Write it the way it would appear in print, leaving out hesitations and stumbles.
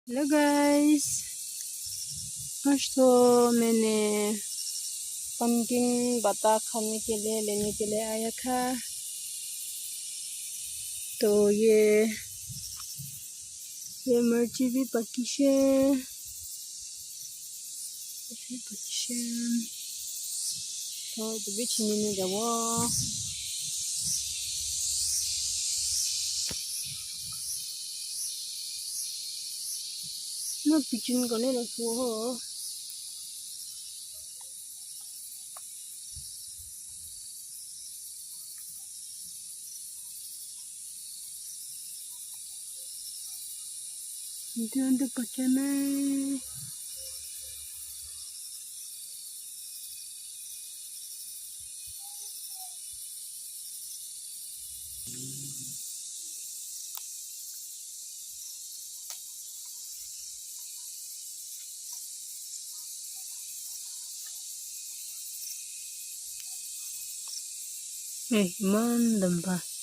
Hello guys. आज तो मैंने पंकिन बता खाने के लिए लेने के लिए आया था। तो ये मिर्ची भी पकी है, तो भी चीनी में जाओ। मैं पिचिन करने रखो हो। Itu untuk pakai man damba.